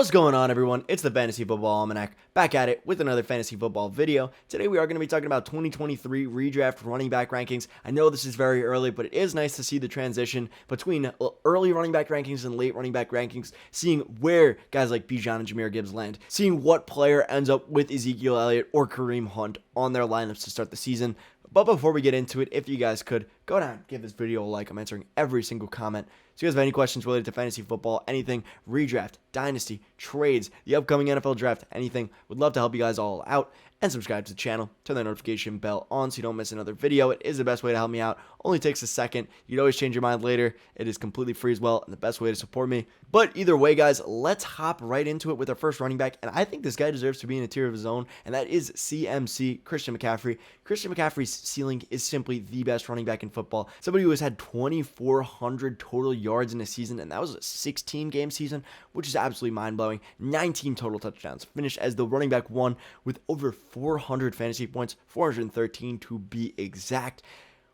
What's going on, everyone? It's the Fantasy Football Almanac, back at it with another fantasy football video. Today we are going to be talking about 2023 redraft running back rankings. I know this is very early, but it is nice to see the transition between early running back rankings and late running back rankings, seeing where guys like Bijan and Jahmyr Gibbs land, seeing what player ends up with Ezekiel Elliott or Kareem Hunt on their lineups to start the season. But before we get into it, if you guys could, go down, give this video a like. I'm answering every single comment. So if you guys have any questions related to fantasy football, anything, redraft, dynasty, trades, the upcoming NFL draft, anything, would love to help you guys all out. And subscribe to the channel, turn that notification bell on so you don't miss another video. It is the best way to help me out. Only takes a second. You'd always change your mind later. It is completely free as well and the best way to support me. But either way, guys, let's hop right into it with our first running back. And I think this guy deserves to be in a tier of his own, and that is CMC, Christian McCaffrey. Christian McCaffrey's ceiling is simply the best running back in football. Somebody who has had 2,400 total yards in a season, and that was a 16-game season, which is absolutely mind-blowing. 19 total touchdowns. Finished as the running back one with over 400 fantasy points, 413 to be exact,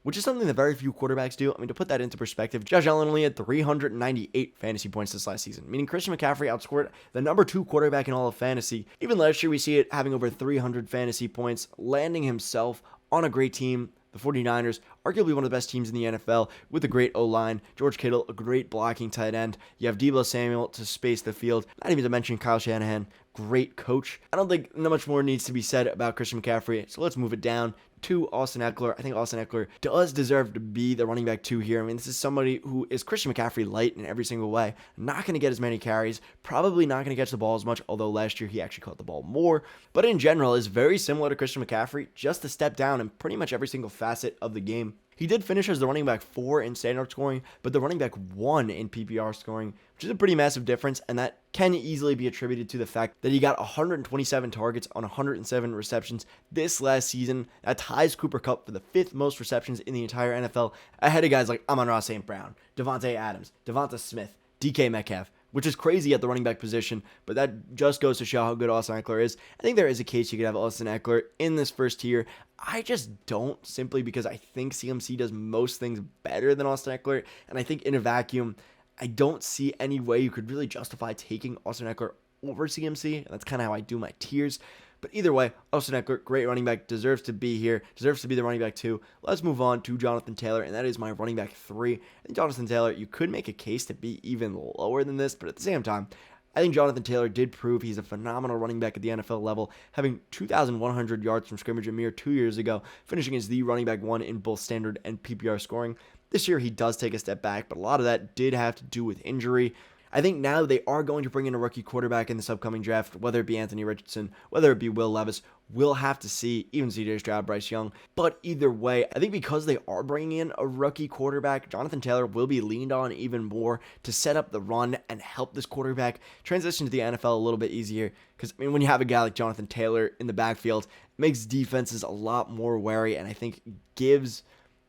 which is something that very few quarterbacks do. I mean, to put that into perspective, Josh Allen only had 398 fantasy points this last season, meaning Christian McCaffrey outscored the number 2 quarterback in all of fantasy. Even last year, we see it having over 300 fantasy points, landing himself on a great team. The 49ers, arguably one of the best teams in the NFL, with a great O-line. George Kittle, a great blocking tight end. You have Deebo Samuel to space the field. Not even to mention Kyle Shanahan, great coach. I don't think not much more needs to be said about Christian McCaffrey, so let's move it down to Austin Ekeler. I think Austin Ekeler does deserve to be the running back 2 here. I mean, this is somebody who is Christian McCaffrey light in every single way. Not going to get as many carries, probably not going to catch the ball as much, although last year he actually caught the ball more. But in general, is very similar to Christian McCaffrey, just a step down in pretty much every single facet of the game. He did finish as the running back 4 in standard scoring, but the running back 1 in PPR scoring, which is a pretty massive difference, and that can easily be attributed to the fact that he got 127 targets on 107 receptions this last season. That ties Cooper Kupp for the 5th most receptions in the entire NFL, ahead of guys like Amon-Ra St. Brown, Devontae Adams, Devonta Smith, DK Metcalf, which is crazy at the running back position, but that just goes to show how good Austin Ekeler is. I think there is a case you could have Austin Ekeler in this first tier. I just don't, simply because I think CMC does most things better than Austin Ekeler, and I think in a vacuum, I don't see any way you could really justify taking Austin Ekeler over CMC, and that's kind of how I do my tiers. But either way, Austin Ekeler, great running back, deserves to be here, deserves to be the running back 2. Let's move on to Jonathan Taylor, and that is my running back 3. I think Jonathan Taylor, you could make a case to be even lower than this, but at the same time, I think Jonathan Taylor did prove he's a phenomenal running back at the NFL level, having 2,100 yards from scrimmage a mere 2 years ago, finishing as the running back 1 in both standard and PPR scoring. This year, he does take a step back, but a lot of that did have to do with injury. I think now they are going to bring in a rookie quarterback in this upcoming draft, whether it be Anthony Richardson, whether it be Will Levis. We'll have to see, even CJ Stroud, Bryce Young. But either way, I think because they are bringing in a rookie quarterback, Jonathan Taylor will be leaned on even more to set up the run and help this quarterback transition to the NFL a little bit easier. Because, I mean, when you have a guy like Jonathan Taylor in the backfield, it makes defenses a lot more wary, and I think gives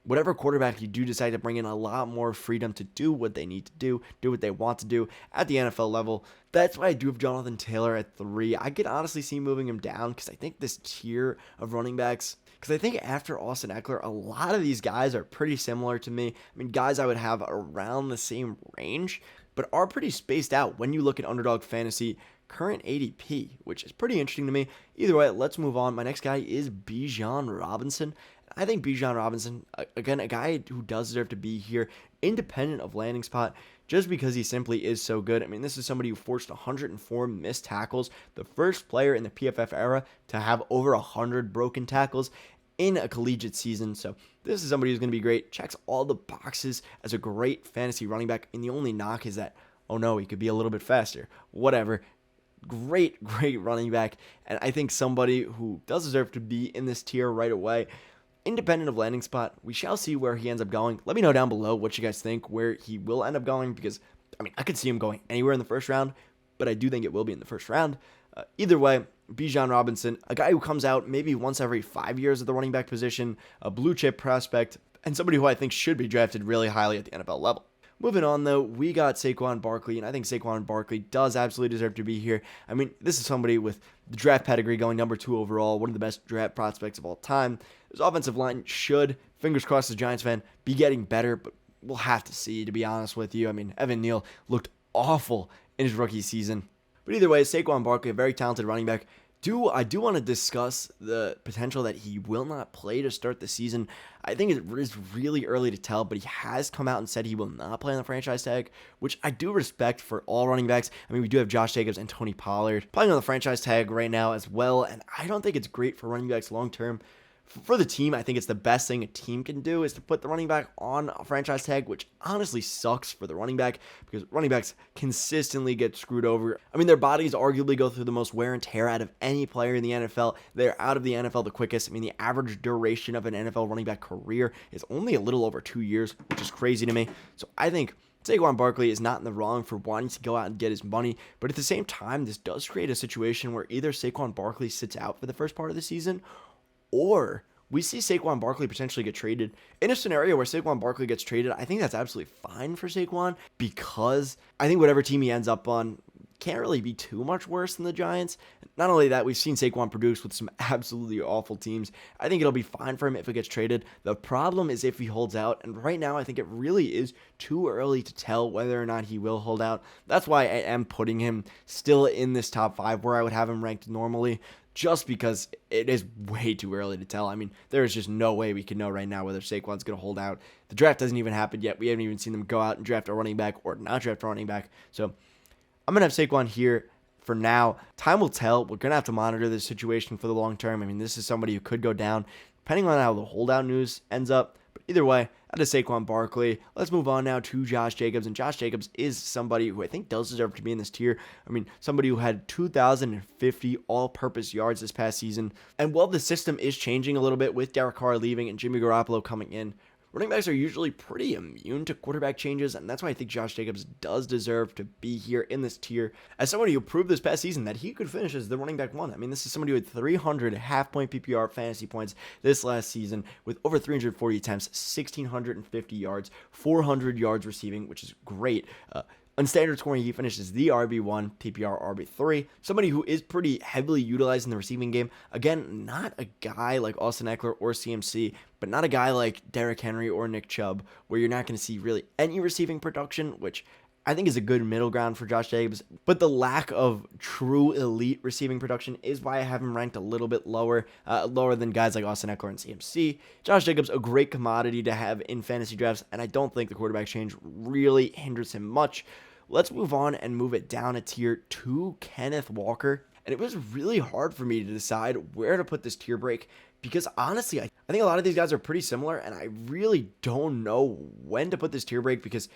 whatever quarterback you do decide to bring in a lot more freedom to do what they need to do what they want to do at the NFL level. That's why I do have Jonathan Taylor at 3. I could honestly see moving him down because I think this tier of running backs, because I think after Austin Ekeler, a lot of these guys are pretty similar to me. I mean, guys I would have around the same range, but are pretty spaced out when you look at Underdog Fantasy current ADP, which is pretty interesting to me. Either way, let's move on. My next guy is Bijan Robinson. I think Bijan Robinson, again, a guy who does deserve to be here, independent of landing spot, just because he simply is so good. I mean, this is somebody who forced 104 missed tackles, the first player in the PFF era to have over 100 broken tackles in a collegiate season. So this is somebody who's going to be great, checks all the boxes as a great fantasy running back, and the only knock is that, oh no, he could be a little bit faster. Whatever. Great running back, and I think somebody who does deserve to be in this tier right away. Independent of landing spot, we shall see where he ends up going. Let me know down below what you guys think, where he will end up going, because, I mean, I could see him going anywhere in the first round, but I do think it will be in the first round. Either way, Bijan Robinson, a guy who comes out maybe once every 5 years at the running back position, a blue chip prospect, and somebody who I think should be drafted really highly at the NFL level. Moving on, though, we got Saquon Barkley, and I think Saquon Barkley does absolutely deserve to be here. I mean, this is somebody with the draft pedigree going number 2 overall, one of the best draft prospects of all time. His offensive line should, fingers crossed as a Giants fan, be getting better, but we'll have to see, to be honest with you. I mean, Evan Neal looked awful in his rookie season. But either way, Saquon Barkley, a very talented running back. I do want to discuss the potential that he will not play to start the season. I think it is really early to tell, but he has come out and said he will not play on the franchise tag, which I do respect for all running backs. I mean, we do have Josh Jacobs and Tony Pollard playing on the franchise tag right now as well, and I don't think it's great for running backs long term. For the team, I think it's the best thing a team can do is to put the running back on a franchise tag, which honestly sucks for the running back because running backs consistently get screwed over. I mean, their bodies arguably go through the most wear and tear out of any player in the NFL. They're out of the NFL the quickest. I mean, the average duration of an NFL running back career is only a little over 2 years, which is crazy to me. So I think Saquon Barkley is not in the wrong for wanting to go out and get his money, but at the same time, this does create a situation where either Saquon Barkley sits out for the first part of the season, or we see Saquon Barkley potentially get traded. In a scenario where Saquon Barkley gets traded, I think that's absolutely fine for Saquon because I think whatever team he ends up on can't really be too much worse than the Giants. Not only that, we've seen Saquon produce with some absolutely awful teams. I think it'll be fine for him if it gets traded. The problem is if he holds out, and right now I think it really is too early to tell whether or not he will hold out. That's why I am putting him still in this top 5 where I would have him ranked normally, just because it is way too early to tell. I mean, there is just no way we can know right now whether Saquon's going to hold out. The draft hasn't even happened yet. We haven't even seen them go out and draft a running back or not draft a running back. So I'm going to have Saquon here for now. Time will tell. We're going to have to monitor this situation for the long term. I mean, this is somebody who could go down, depending on how the holdout news ends up. But either way, that is Saquon Barkley. Let's move on now to Josh Jacobs. And Josh Jacobs is somebody who I think does deserve to be in this tier. I mean, somebody who had 2,050 all-purpose yards this past season. And while the system is changing a little bit with Derek Carr leaving and Jimmy Garoppolo coming in, running backs are usually pretty immune to quarterback changes, and that's why I think Josh Jacobs does deserve to be here in this tier as somebody who proved this past season that he could finish as the running back one. I mean, this is somebody who had 300 half-point PPR fantasy points this last season with over 340 attempts, 1,650 yards, 400 yards receiving, which is great. On standard scoring, he finishes the RB1, PPR RB3, somebody who is pretty heavily utilized in the receiving game. Again, not a guy like Austin Ekeler or CMC, but not a guy like Derrick Henry or Nick Chubb, where you're not going to see really any receiving production, which I think is a good middle ground for Josh Jacobs. But the lack of true elite receiving production is why I have him ranked a little bit lower than guys like Austin Ekeler and CMC. Josh Jacobs, a great commodity to have in fantasy drafts, and I don't think the quarterback change really hinders him much. Let's move on and move it down a tier to Kenneth Walker. And it was really hard for me to decide where to put this tier break because honestly, I think a lot of these guys are pretty similar, and I really don't know when to put this tier break because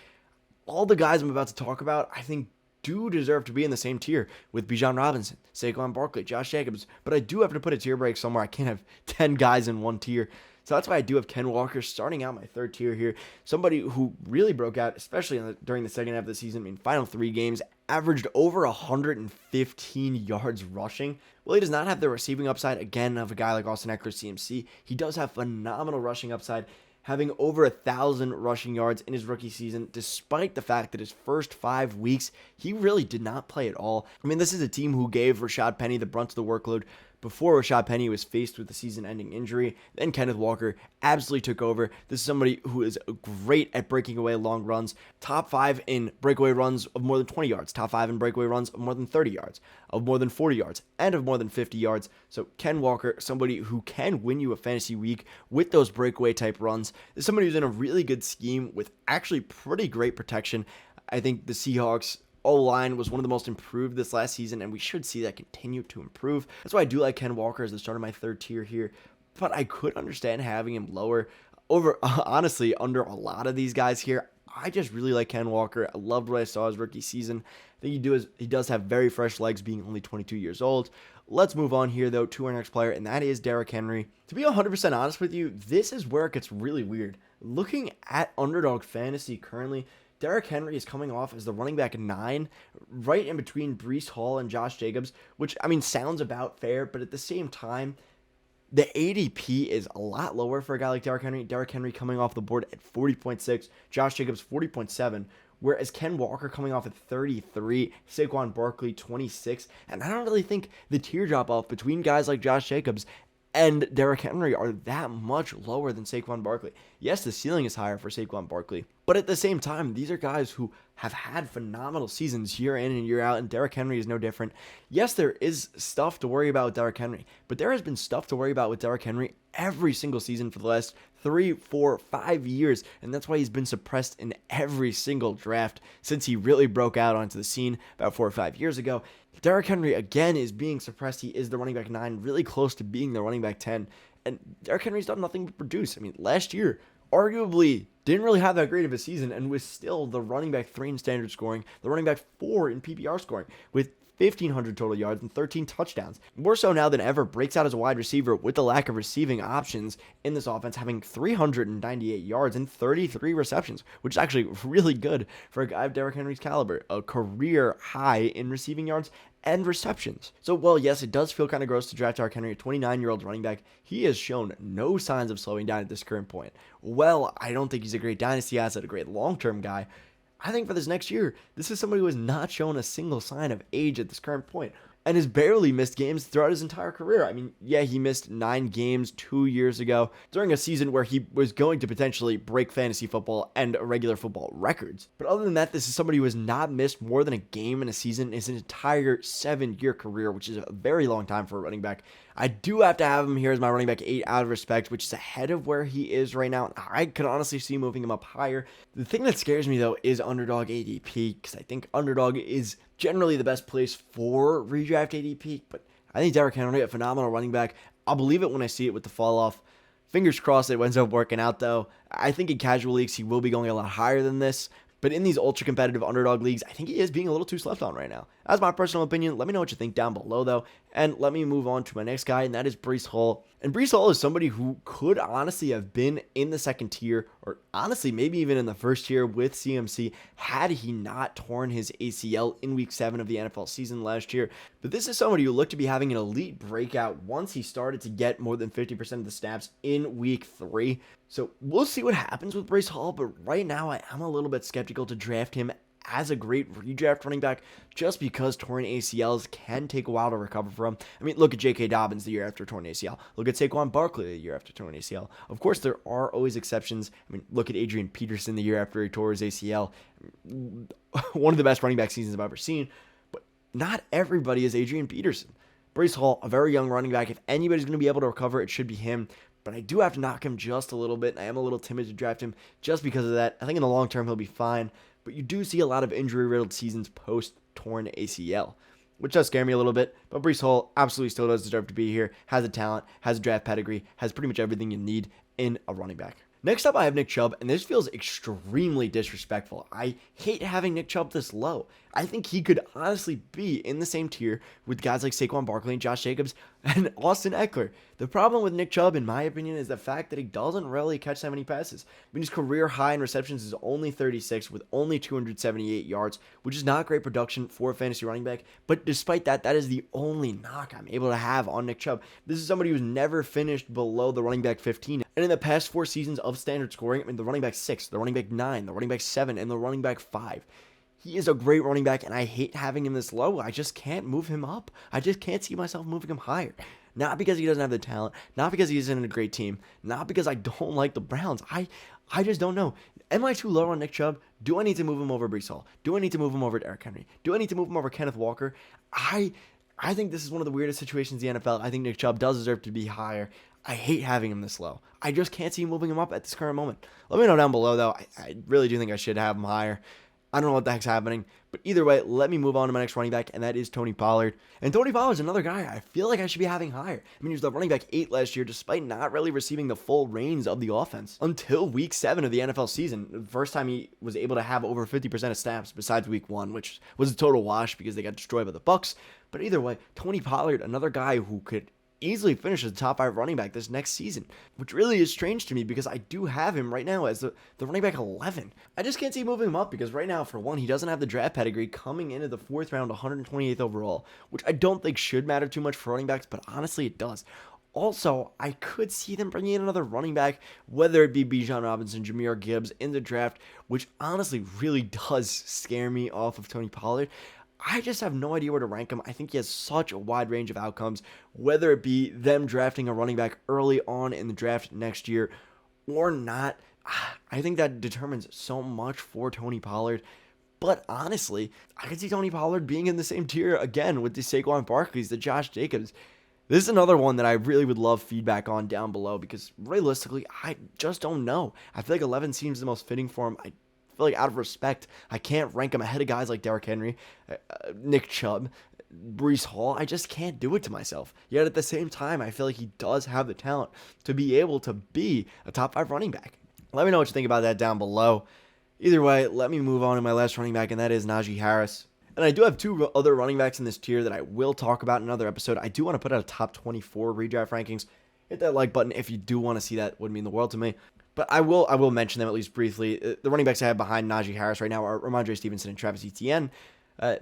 all the guys I'm about to talk about, I think, do deserve to be in the same tier with Bijan Robinson, Saquon Barkley, Josh Jacobs. But I do have to put a tier break somewhere. I can't have 10 guys in one tier. So that's why I do have Ken Walker starting out my third tier here. Somebody who really broke out, especially during the second half of the season. I mean, final 3 games, averaged over 115 yards rushing. Well, he does not have the receiving upside, again, of a guy like Austin Ekeler, CMC. He does have phenomenal rushing upside, having over 1,000 rushing yards in his rookie season, despite the fact that his first 5 weeks, he really did not play at all. I mean, this is a team who gave Rashad Penny the brunt of the workload before Rashad Penny was faced with a season-ending injury. Then Kenneth Walker absolutely took over. This is somebody who is great at breaking away long runs. Top 5 in breakaway runs of more than 20 yards. Top 5 in breakaway runs of more than 30 yards, of more than 40 yards, and of more than 50 yards. So Ken Walker, somebody who can win you a fantasy week with those breakaway type runs. This is somebody who's in a really good scheme with actually pretty great protection. I think the Seahawks O-line was one of the most improved this last season, and we should see that continue to improve. That's why I do like Ken Walker as the start of my third tier here, but I could understand having him lower over, honestly, under a lot of these guys here. I just really like Ken Walker. I loved what I saw his rookie season. I think he does have very fresh legs being only 22 years old. Let's move on here, though, to our next player, and that is Derrick Henry. To be 100% honest with you, this is where it gets really weird. Looking at Underdog Fantasy currently, Derrick Henry is coming off as the running back 9, right in between Breece Hall and Josh Jacobs, which, I mean, sounds about fair, but at the same time, the ADP is a lot lower for a guy like Derrick Henry. Derrick Henry coming off the board at 40.6, Josh Jacobs 40.7, whereas Ken Walker coming off at 33, Saquon Barkley 26, and I don't really think the tier drop-off between guys like Josh Jacobs and Derrick Henry are that much lower than Saquon Barkley. Yes, the ceiling is higher for Saquon Barkley, But at the same time, these are guys who have had phenomenal seasons year in and year out, and Derrick Henry is no different. Yes, there is stuff to worry about with Derrick Henry, but there has been stuff to worry about with Derrick Henry every single season for the last 3, 4, 5 years, and that's why he's been suppressed in every single draft since he really broke out onto the scene about 4 or 5 years ago. Derrick Henry, again, is being suppressed. He is the running back 9, really close to being the running back 10, and Derrick Henry's done nothing but produce. I mean, last year, arguably didn't really have that great of a season and was still the running back 3 in standard scoring, the running back 4 in PPR scoring, with 1,500 total yards and 13 touchdowns. More so now than ever, breaks out as a wide receiver with the lack of receiving options in this offense, having 398 yards and 33 receptions, which is actually really good for a guy of Derrick Henry's caliber, a career high in receiving yards and receptions. So, well, yes, it does feel kind of gross to draft Derrick Henry, a 29-year-old running back. He has shown no signs of slowing down at this current point. Well, I don't think he's a great dynasty asset, a great long-term guy. I think for this next year, this is somebody who has not shown a single sign of age at this current point and has barely missed games throughout his entire career. I mean, yeah, he missed 9 games 2 years ago during a season where he was going to potentially break fantasy football and regular football records. But other than that, this is somebody who has not missed more than a game in a season in his entire 7-year career, which is a very long time for a running back. I do have to have him here as my running back 8 out of respect, which is ahead of where he is right now. I could honestly see moving him up higher. The thing that scares me, though, is underdog ADP, because I think underdog is generally the best place for redraft ADP, but I think Derrick Henry, a phenomenal running back. I'll believe it when I see it with the fall off. Fingers crossed it ends up working out, though. I think in casual leagues, he will be going a lot higher than this. But in these ultra competitive underdog leagues, I think he is being a little too slept on right now. That's my personal opinion. Let me know what you think down below, though. And let me move on to my next guy, and that is Breece Hall. And Breece Hall is somebody who could honestly have been in the second tier, or honestly maybe even in the first tier with CMC, had he not torn his ACL in week 7 of the NFL season last year. But this is somebody who looked to be having an elite breakout once he started to get more than 50% of the snaps in week 3. So we'll see what happens with Breece Hall, but right now I am a little bit skeptical to draft him as a great redraft running back just because torn ACLs can take a while to recover from. I mean, look at J.K. Dobbins the year after torn ACL. Look at Saquon Barkley the year after torn ACL. Of course, there are always exceptions. I mean, look at Adrian Peterson the year after he tore his ACL. One of the best running back seasons I've ever seen, but not everybody is Adrian Peterson. Breece Hall, a very young running back. If anybody's going to be able to recover, it should be him. But I do have to knock him just a little bit. I am a little timid to draft him just because of that. I think in the long term, he'll be fine. But you do see a lot of injury-riddled seasons post-torn ACL, which does scare me a little bit. But Breece Hall absolutely still does deserve to be here. Has the talent, has a draft pedigree, has pretty much everything you need in a running back. Next up, I have Nick Chubb, and this feels extremely disrespectful. I hate having Nick Chubb this low. I think he could honestly be in the same tier with guys like Saquon Barkley and Josh Jacobs and Austin Ekeler. The problem with Nick Chubb, in my opinion, is the fact that he doesn't really catch that many passes. I mean, his career high in receptions is only 36 with only 278 yards, which is not great production for a fantasy running back. But despite that, that is the only knock I'm able to have on Nick Chubb. This is somebody who's never finished below the running back 15. And in the past 4 seasons of standard scoring, I mean, the running back 6, the running back 9, the running back 7, and the running back 5. He is a great running back, and I hate having him this low. I just can't move him up. I just can't see myself moving him higher. Not because he doesn't have the talent, not because he isn't in a great team, not because I don't like the Browns. I just don't know. Am I too low on Nick Chubb? Do I need to move him over Breece Hall? Do I need to move him over Derrick Henry? Do I need to move him over Kenneth Walker? I think this is one of the weirdest situations in the NFL. I think Nick Chubb does deserve to be higher. I hate having him this low. I just can't see moving him up at this current moment. Let me know down below, though. I really do think I should have him higher. I don't know what the heck's happening, but either way, let me move on to my next running back, and that is Tony Pollard. And Tony Pollard is another guy I feel like I should be having higher. I mean, he was the running back 8 last year, despite not really receiving the full reins of the offense until week 7 of the NFL season. The first time he was able to have over 50% of snaps besides week 1, which was a total wash because they got destroyed by the Bucs. But either way, Tony Pollard, another guy who could easily finish as a top 5 running back this next season, which really is strange to me because I do have him right now as the running back 11. I just can't see moving him up because right now, for one, he doesn't have the draft pedigree coming into the 4th round, 128th overall, which I don't think should matter too much for running backs, but honestly it does. Also, I could see them bringing in another running back, whether it be Bijan Robinson, Jahmyr Gibbs in the draft, which honestly really does scare me off of Tony Pollard. I just have no idea where to rank him. I think he has such a wide range of outcomes, whether it be them drafting a running back early on in the draft next year or not. I think that determines so much for Tony Pollard. But honestly, I could see Tony Pollard being in the same tier again with the Saquon Barkleys, the Josh Jacobs. This is another one that I really would love feedback on down below because realistically, I just don't know. I feel like 11 seems the most fitting for him. I feel like out of respect, I can't rank him ahead of guys like Derrick Henry, Nick Chubb, Breece Hall. I just can't do it to myself. Yet at the same time, I feel like he does have the talent to be able to be a top 5 running back. Let me know what you think about that down below. Either way, let me move on to my last running back, and that is Najee Harris. And I do have 2 other running backs in this tier that I will talk about in another episode. I do want to put out a top 24 redraft rankings. Hit that like button if you do want to see that. Would mean the world to me. But I will mention them at least briefly. The running backs I have behind Najee Harris right now are Ramondre Stevenson and Travis Etienne.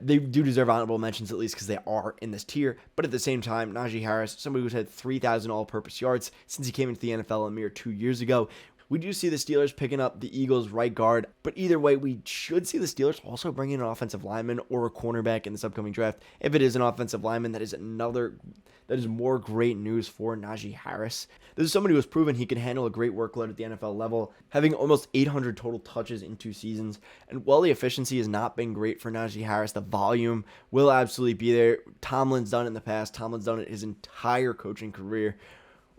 They do deserve honorable mentions at least because they are in this tier. But at the same time, Najee Harris, somebody who's had 3,000 all-purpose yards since he came into the NFL a mere 2 years ago. We do see the Steelers picking up the Eagles' right guard, but either way, we should see the Steelers also bring in an offensive lineman or a cornerback in this upcoming draft. If it is an offensive lineman, that is more great news for Najee Harris. This is somebody who has proven he can handle a great workload at the NFL level, having almost 800 total touches in 2 seasons. And while the efficiency has not been great for Najee Harris, the volume will absolutely be there. Tomlin's done it in the past. Tomlin's done it his entire coaching career.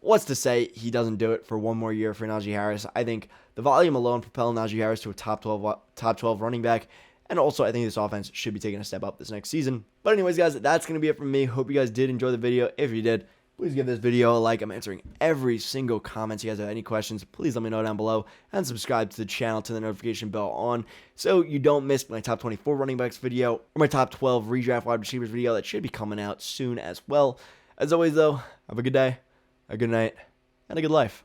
What's to say he doesn't do it for one more year for Najee Harris? I think the volume alone propel Najee Harris to a top 12 running back. And also, I think this offense should be taking a step up this next season. But anyways, guys, that's going to be it from me. Hope you guys did enjoy the video. If you did, please give this video a like. I'm answering every single comment. If you guys have any questions, please let me know down below. And subscribe to the channel, turn the notification bell on so you don't miss my top 24 running backs video or my top 12 redraft wide receivers video that should be coming out soon as well. As always, though, have a good day, a good night, and a good life.